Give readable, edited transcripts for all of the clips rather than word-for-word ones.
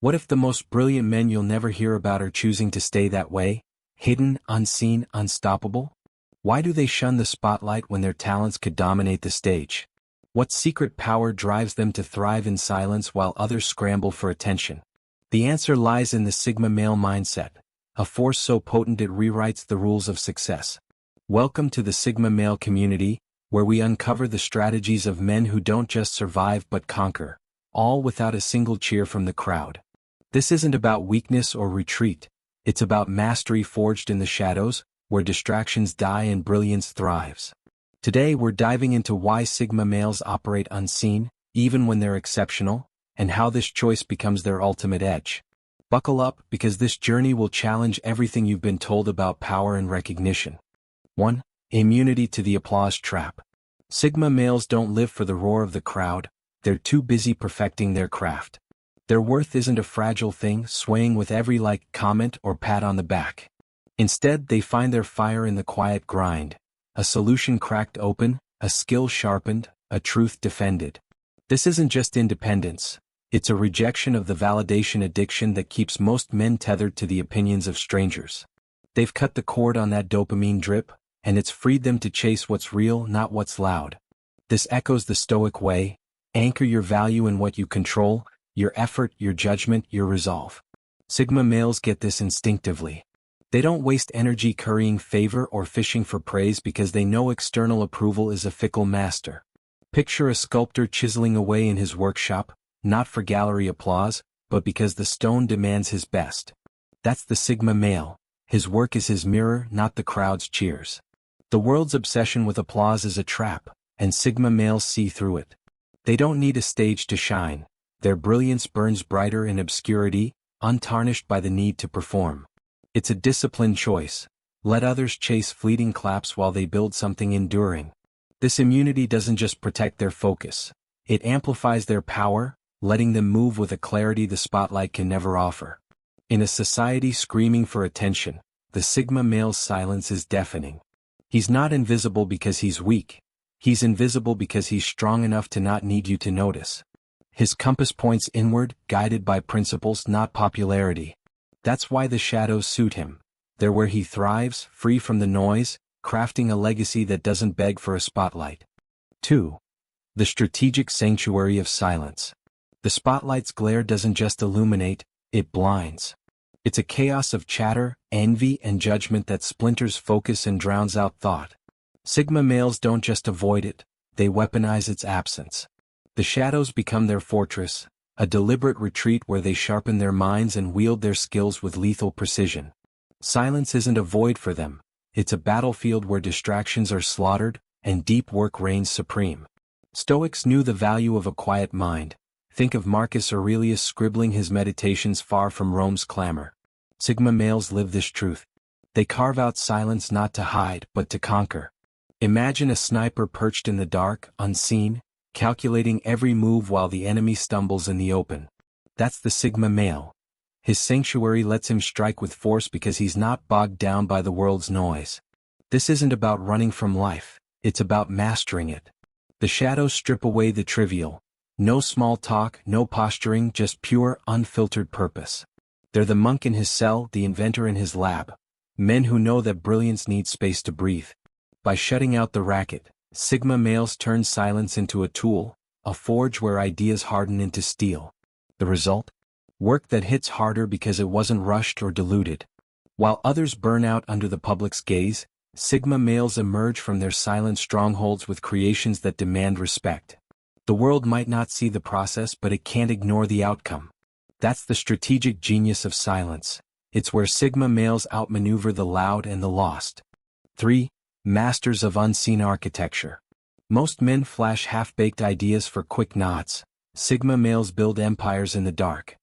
What if the most brilliant men you'll never hear about are choosing to stay that way? Hidden, unseen, unstoppable? Why do they shun the spotlight when their talents could dominate the stage? What secret power drives them to thrive in silence while others scramble for attention? The answer lies in the Sigma male mindset, a force so potent it rewrites the rules of success. Welcome to the Sigma male community, where we uncover the strategies of men who don't just survive but conquer, all without a single cheer from the crowd. This isn't about weakness or retreat, it's about mastery forged in the shadows, where distractions die and brilliance thrives. Today we're diving into why Sigma males operate unseen, even when they're exceptional, and how this choice becomes their ultimate edge. Buckle up, because this journey will challenge everything you've been told about power and recognition. 1. Immunity to the applause trap. Sigma males don't live for the roar of the crowd, they're too busy perfecting their craft. Their worth isn't a fragile thing swaying with every like, comment, or pat on the back. Instead, they find their fire in the quiet grind, a solution cracked open, a skill sharpened, a truth defended. This isn't just independence, it's a rejection of the validation addiction that keeps most men tethered to the opinions of strangers. They've cut the cord on that dopamine drip, and it's freed them to chase what's real, not what's loud. This echoes the Stoic way: anchor your value in what you control, your effort, your judgment, your resolve. Sigma males get this instinctively. They don't waste energy currying favor or fishing for praise because they know external approval is a fickle master. Picture a sculptor chiseling away in his workshop, not for gallery applause, but because the stone demands his best. That's the Sigma male. His work is his mirror, not the crowd's cheers. The world's obsession with applause is a trap, and Sigma males see through it. They don't need a stage to shine. Their brilliance burns brighter in obscurity, untarnished by the need to perform. It's a disciplined choice. Let others chase fleeting claps while they build something enduring. This immunity doesn't just protect their focus. It amplifies their power, letting them move with a clarity the spotlight can never offer. In a society screaming for attention, the Sigma male's silence is deafening. He's not invisible because he's weak. He's invisible because he's strong enough to not need you to notice. His compass points inward, guided by principles, not popularity. That's why the shadows suit him. They're where he thrives, free from the noise, crafting a legacy that doesn't beg for a spotlight. 2. The strategic sanctuary of silence. The spotlight's glare doesn't just illuminate, it blinds. It's a chaos of chatter, envy, and judgment that splinters focus and drowns out thought. Sigma males don't just avoid it, they weaponize its absence. The shadows become their fortress, a deliberate retreat where they sharpen their minds and wield their skills with lethal precision. Silence isn't a void for them, it's a battlefield where distractions are slaughtered, and deep work reigns supreme. Stoics knew the value of a quiet mind. Think of Marcus Aurelius scribbling his meditations far from Rome's clamor. Sigma males live this truth. They carve out silence not to hide, but to conquer. Imagine a sniper perched in the dark, unseen, calculating every move while the enemy stumbles in the open. That's the Sigma male. His sanctuary lets him strike with force because he's not bogged down by the world's noise. This isn't about running from life, it's about mastering it. The shadows strip away the trivial. No small talk, no posturing, just pure, unfiltered purpose. They're the monk in his cell, the inventor in his lab. Men who know that brilliance needs space to breathe. By shutting out the racket, Sigma males turn silence into a tool, a forge where ideas harden into steel. The result? Work that hits harder because it wasn't rushed or diluted. While others burn out under the public's gaze, Sigma males emerge from their silent strongholds with creations that demand respect. The world might not see the process, but it can't ignore the outcome. That's the strategic genius of silence. It's where Sigma males outmaneuver the loud and the lost. 3. Masters of unseen architecture. Most men flash half-baked ideas for quick nods. Sigma males build empires in the dark.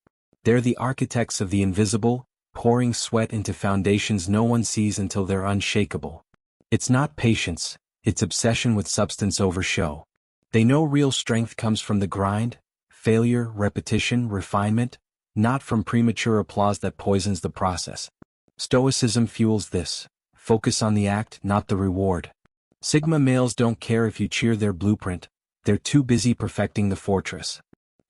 They're the architects of the invisible, pouring sweat into foundations no one sees until they're unshakable. It's not patience, it's obsession with substance over show. They know real strength comes from the grind, failure, repetition, refinement, not from premature applause that poisons the process. Stoicism fuels this. Focus on the act, not the reward. Sigma males don't care if you cheer their blueprint, they're too busy perfecting the fortress.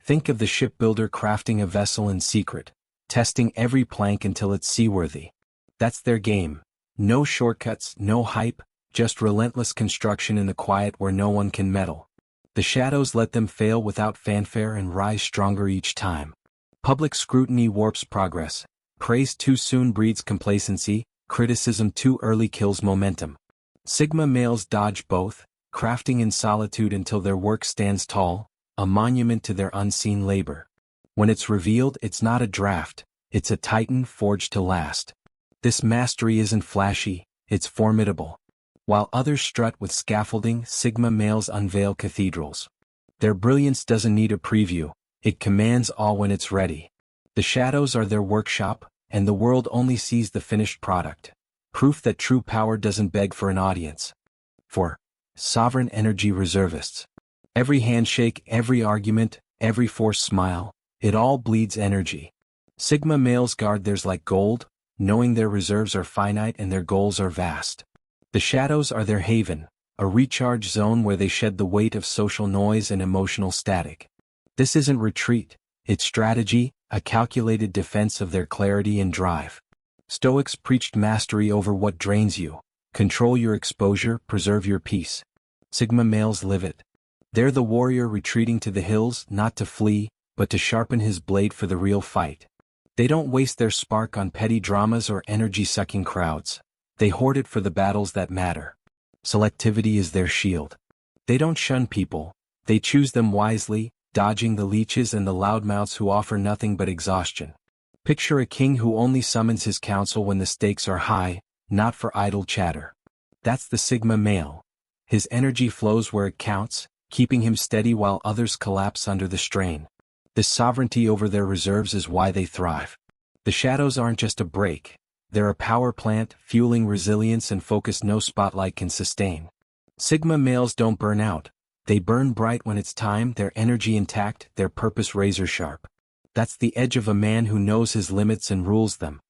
Think of the shipbuilder crafting a vessel in secret, testing every plank until it's seaworthy. That's their game. No shortcuts, no hype, just relentless construction in the quiet where no one can meddle. The shadows let them fail without fanfare and rise stronger each time. Public scrutiny warps progress. Praise too soon breeds complacency, criticism too early kills momentum. Sigma males dodge both, crafting in solitude until their work stands tall, a monument to their unseen labor. When it's revealed, it's not a draft, it's a titan forged to last. This mastery isn't flashy, it's formidable. While others strut with scaffolding, Sigma males unveil cathedrals. Their brilliance doesn't need a preview, it commands all when it's ready. The shadows are their workshop, and the world only sees the finished product. Proof that true power doesn't beg for an audience. 4. Sovereign energy reservists. Every handshake, every argument, every forced smile, it all bleeds energy. Sigma males guard theirs like gold, knowing their reserves are finite and their goals are vast. The shadows are their haven, a recharge zone where they shed the weight of social noise and emotional static. This isn't retreat, it's strategy, a calculated defense of their clarity and drive. Stoics preached mastery over what drains you. Control your exposure, preserve your peace. Sigma males live it. They're the warrior retreating to the hills, not to flee, but to sharpen his blade for the real fight. They don't waste their spark on petty dramas or energy-sucking crowds. They hoard it for the battles that matter. Selectivity is their shield. They don't shun people, they choose them wisely, dodging the leeches and the loudmouths who offer nothing but exhaustion. Picture a king who only summons his council when the stakes are high, not for idle chatter. That's the Sigma male. His energy flows where it counts, keeping him steady while others collapse under the strain. This sovereignty over their reserves is why they thrive. The shadows aren't just a break. They're a power plant, fueling resilience and focus no spotlight can sustain. Sigma males don't burn out. They burn bright when it's time, their energy intact, their purpose razor sharp. That's the edge of a man who knows his limits and rules them.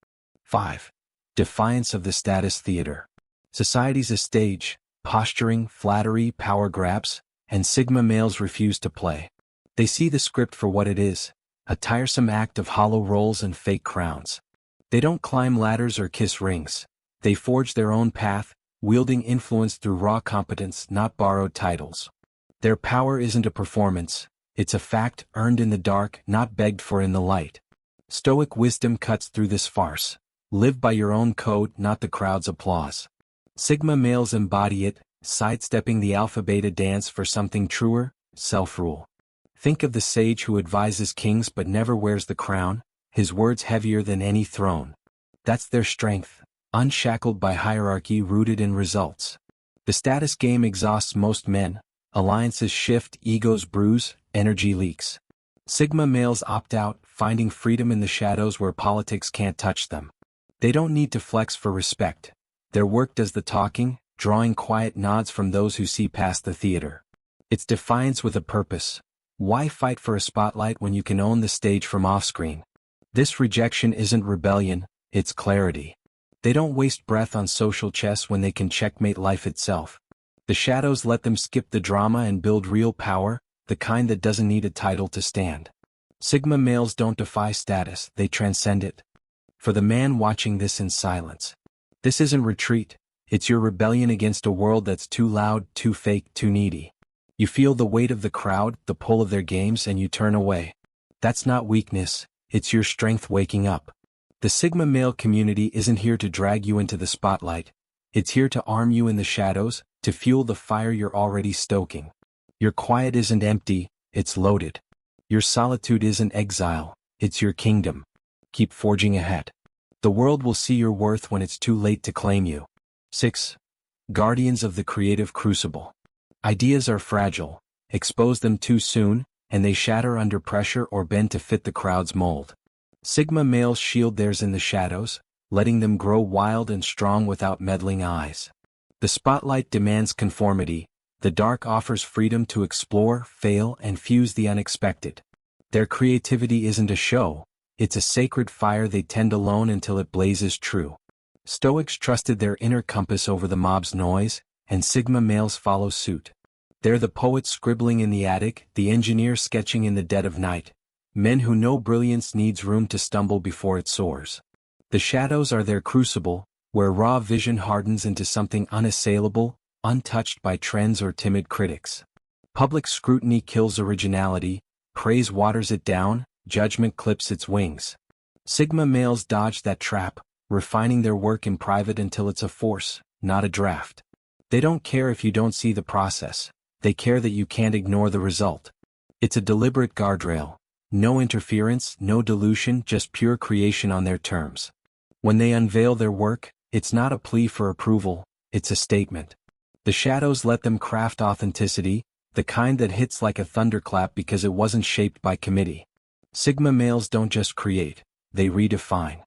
5. Defiance of the status theater. Society's a stage, posturing, flattery, power grabs, and Sigma males refuse to play. They see the script for what it is, a tiresome act of hollow roles and fake crowns. They don't climb ladders or kiss rings. They forge their own path, wielding influence through raw competence, not borrowed titles. Their power isn't a performance, it's a fact earned in the dark, not begged for in the light. Stoic wisdom cuts through this farce. Live by your own code, not the crowd's applause. Sigma males embody it, sidestepping the alpha-beta dance for something truer, self-rule. Think of the sage who advises kings but never wears the crown, his words heavier than any throne. That's their strength, unshackled by hierarchy rooted in results. The status game exhausts most men, alliances shift, egos bruise, energy leaks. Sigma males opt out, finding freedom in the shadows where politics can't touch them. They don't need to flex for respect. Their work does the talking, drawing quiet nods from those who see past the theater. It's defiance with a purpose. Why fight for a spotlight when you can own the stage from off-screen? This rejection isn't rebellion, it's clarity. They don't waste breath on social chess when they can checkmate life itself. The shadows let them skip the drama and build real power, the kind that doesn't need a title to stand. Sigma males don't defy status, they transcend it. For the man watching this in silence, this isn't retreat, it's your rebellion against a world that's too loud, too fake, too needy. You feel the weight of the crowd, the pull of their games, and you turn away. That's not weakness. It's your strength waking up. The Sigma male community isn't here to drag you into the spotlight. It's here to arm you in the shadows, to fuel the fire you're already stoking. Your quiet isn't empty, it's loaded. Your solitude isn't exile, it's your kingdom. Keep forging ahead. The world will see your worth when it's too late to claim you. 6. Guardians of the creative crucible. Ideas are fragile. Expose them too soon, and they shatter under pressure or bend to fit the crowd's mold. Sigma males shield theirs in the shadows, letting them grow wild and strong without meddling eyes. The spotlight demands conformity, the dark offers freedom to explore, fail, and fuse the unexpected. Their creativity isn't a show, it's a sacred fire they tend alone until it blazes true. Stoics trusted their inner compass over the mob's noise, and Sigma males follow suit. They're the poet scribbling in the attic, the engineer sketching in the dead of night. Men who know brilliance needs room to stumble before it soars. The shadows are their crucible, where raw vision hardens into something unassailable, untouched by trends or timid critics. Public scrutiny kills originality, praise waters it down, judgment clips its wings. Sigma males dodge that trap, refining their work in private until it's a force, not a draft. They don't care if you don't see the process, they care that you can't ignore the result. It's a deliberate guardrail. No interference, no dilution, just pure creation on their terms. When they unveil their work, it's not a plea for approval, it's a statement. The shadows let them craft authenticity, the kind that hits like a thunderclap because it wasn't shaped by committee. Sigma males don't just create, they redefine.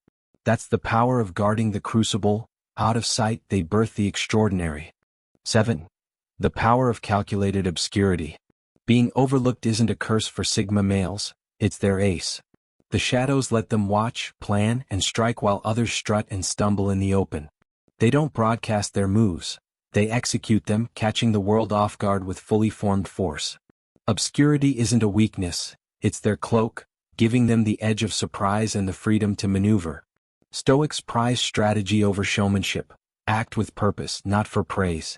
That's the power of guarding the crucible. Out of sight they birth the extraordinary. 7. The power of calculated obscurity. Being overlooked isn't a curse for Sigma males, it's their ace. The shadows let them watch, plan, and strike while others strut and stumble in the open. They don't broadcast their moves, they execute them, catching the world off guard with fully formed force. Obscurity isn't a weakness, it's their cloak, giving them the edge of surprise and the freedom to maneuver. Stoics prize strategy over showmanship. Act with purpose, not for praise.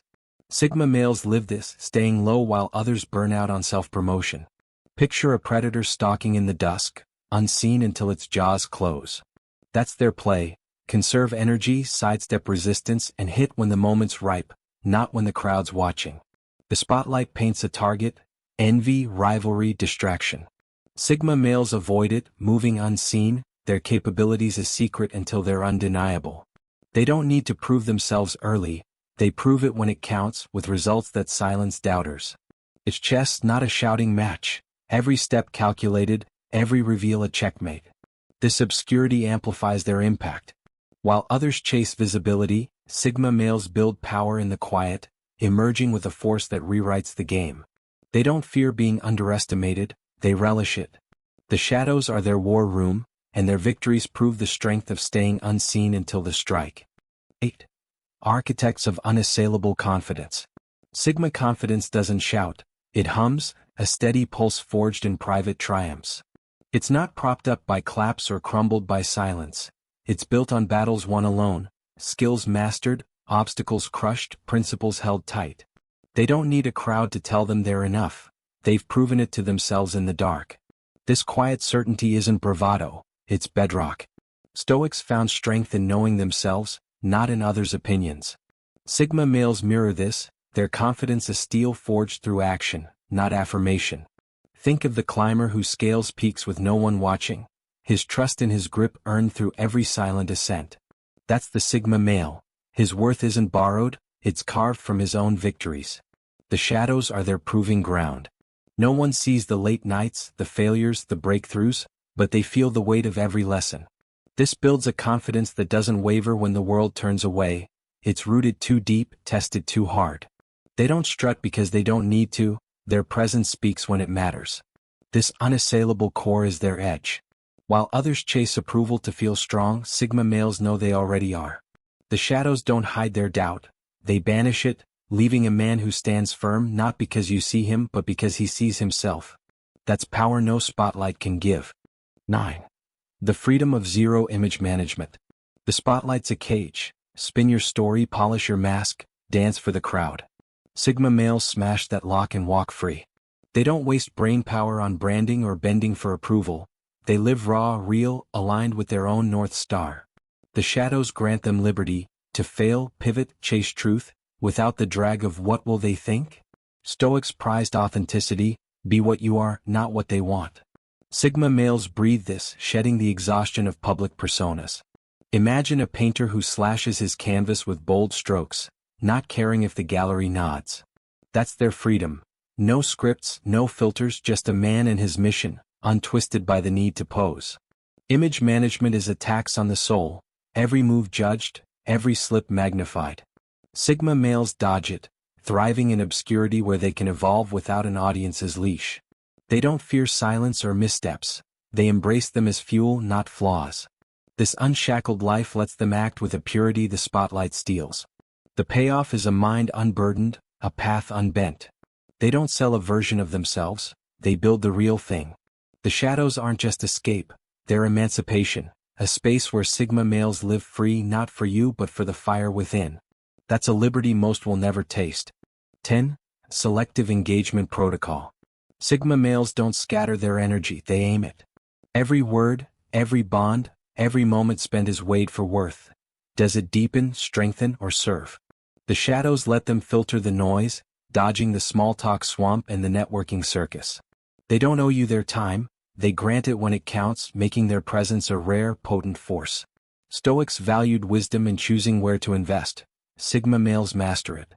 Sigma males live this, staying low while others burn out on self-promotion. Picture a predator stalking in the dusk, unseen until its jaws close. That's their play. Conserve energy, sidestep resistance, and hit when the moment's ripe, not when the crowd's watching. The spotlight paints a target: envy, rivalry, distraction. Sigma males avoid it, moving unseen, their capabilities a secret until they're undeniable. They don't need to prove themselves early, they prove it when it counts, with results that silence doubters. It's chess, not a shouting match. Every step calculated, every reveal a checkmate. This obscurity amplifies their impact. While others chase visibility, Sigma males build power in the quiet, emerging with a force that rewrites the game. They don't fear being underestimated, they relish it. The shadows are their war room, and their victories prove the strength of staying unseen until the strike. 8. Architects of unassailable confidence. Sigma confidence doesn't shout, it hums, a steady pulse forged in private triumphs. It's not propped up by claps or crumbled by silence. It's built on battles won alone, skills mastered, obstacles crushed, principles held tight. They don't need a crowd to tell them they're enough. They've proven it to themselves in the dark. This quiet certainty isn't bravado, it's bedrock. Stoics found strength in knowing themselves, not in others' opinions. Sigma males mirror this, their confidence a steel forged through action, not affirmation. Think of the climber who scales peaks with no one watching, his trust in his grip earned through every silent ascent. That's the Sigma male. His worth isn't borrowed, it's carved from his own victories. The shadows are their proving ground. No one sees the late nights, the failures, the breakthroughs, but they feel the weight of every lesson. This builds a confidence that doesn't waver when the world turns away. It's rooted too deep, tested too hard. They don't strut because they don't need to, their presence speaks when it matters. This unassailable core is their edge. While others chase approval to feel strong, Sigma males know they already are. The shadows don't hide their doubt, they banish it, leaving a man who stands firm not because you see him but because he sees himself. That's power no spotlight can give. 9. The freedom of zero image management. The spotlight's a cage. Spin your story, polish your mask, dance for the crowd. Sigma males smash that lock and walk free. They don't waste brain power on branding or bending for approval. They live raw, real, aligned with their own North Star. The shadows grant them liberty, to fail, pivot, chase truth, without the drag of what will they think? Stoics prized authenticity, be what you are, not what they want. Sigma males breathe this, shedding the exhaustion of public personas. Imagine a painter who slashes his canvas with bold strokes, not caring if the gallery nods. That's their freedom. No scripts, no filters, just a man and his mission, untwisted by the need to pose. Image management is a tax on the soul, every move judged, every slip magnified. Sigma males dodge it, thriving in obscurity where they can evolve without an audience's leash. They don't fear silence or missteps, they embrace them as fuel, not flaws. This unshackled life lets them act with a purity the spotlight steals. The payoff is a mind unburdened, a path unbent. They don't sell a version of themselves, they build the real thing. The shadows aren't just escape, they're emancipation, a space where Sigma males live free not for you but for the fire within. That's a liberty most will never taste. 10. Selective Engagement Protocol. Sigma males don't scatter their energy, they aim it. Every word, every bond, every moment spent is weighed for worth. Does it deepen, strengthen, or serve? The shadows let them filter the noise, dodging the small talk swamp and the networking circus. They don't owe you their time, they grant it when it counts, making their presence a rare, potent force. Stoics valued wisdom in choosing where to invest. Sigma males master it.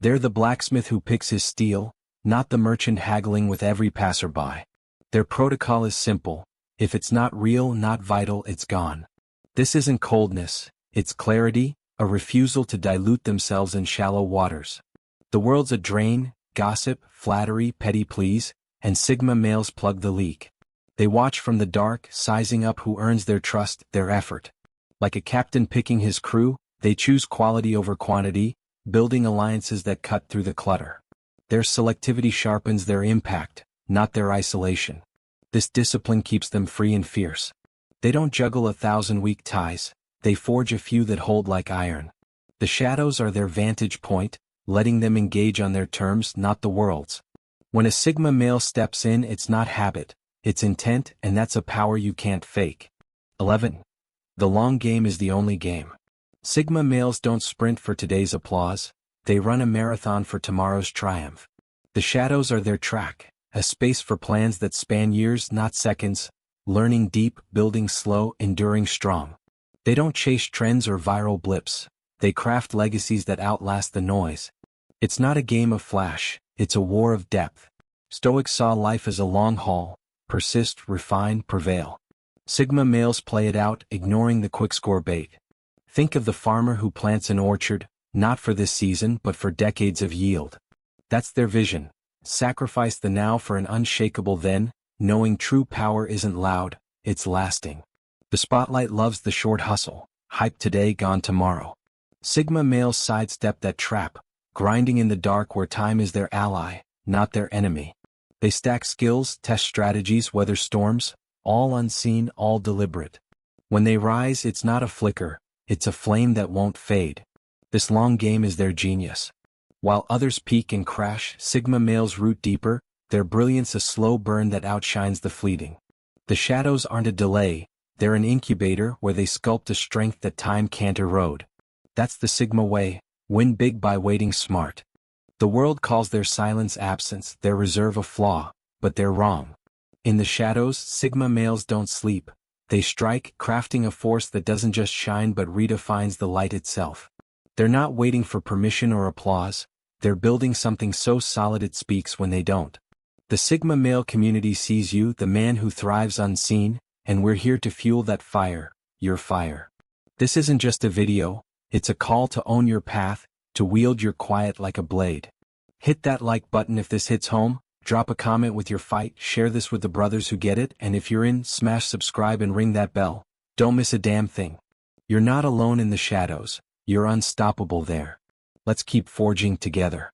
They're the blacksmith who picks his steel, not the merchant haggling with every passerby. Their protocol is simple: if it's not real, not vital, it's gone. This isn't coldness, it's clarity, a refusal to dilute themselves in shallow waters. The world's a drain, gossip, flattery, petty pleas, and Sigma males plug the leak. They watch from the dark, sizing up who earns their trust, their effort. Like a captain picking his crew, they choose quality over quantity, building alliances that cut through the clutter. Their selectivity sharpens their impact, not their isolation. This discipline keeps them free and fierce. They don't juggle 1,000 weak ties, they forge a few that hold like iron. The shadows are their vantage point, letting them engage on their terms, not the world's. When a Sigma male steps in, it's not habit, it's intent, and that's a power you can't fake. 11. The long game is the only game. Sigma males don't sprint for today's applause, they run a marathon for tomorrow's triumph. The shadows are their track, a space for plans that span years, not seconds, learning deep, building slow, enduring strong. They don't chase trends or viral blips, they craft legacies that outlast the noise. It's not a game of flash, it's a war of depth. Stoics saw life as a long haul: persist, refine, prevail. Sigma males play it out, ignoring the quick-score bait. Think of the farmer who plants an orchard, not for this season but for decades of yield. That's their vision: sacrifice the now for an unshakable then, knowing true power isn't loud, it's lasting. The spotlight loves the short hustle, hype today, gone tomorrow. Sigma males sidestep that trap, grinding in the dark where time is their ally, not their enemy. They stack skills, test strategies, weather storms, all unseen, all deliberate. When they rise, it's not a flicker, it's a flame that won't fade. This long game is their genius. While others peak and crash, Sigma males root deeper, their brilliance a slow burn that outshines the fleeting. The shadows aren't a delay, they're an incubator where they sculpt a strength that time can't erode. That's the Sigma way: win big by waiting smart. The world calls their silence absence, their reserve a flaw, but they're wrong. In the shadows, Sigma males don't sleep. They strike, crafting a force that doesn't just shine but redefines the light itself. They're not waiting for permission or applause, they're building something so solid it speaks when they don't. The Sigma male community sees you, the man who thrives unseen, and we're here to fuel that fire, your fire. This isn't just a video, it's a call to own your path, to wield your quiet like a blade. Hit that like button if this hits home, drop a comment with your fight, share this with the brothers who get it, and if you're in, smash subscribe and ring that bell. Don't miss a damn thing. You're not alone in the shadows, you're unstoppable there. Let's keep forging together.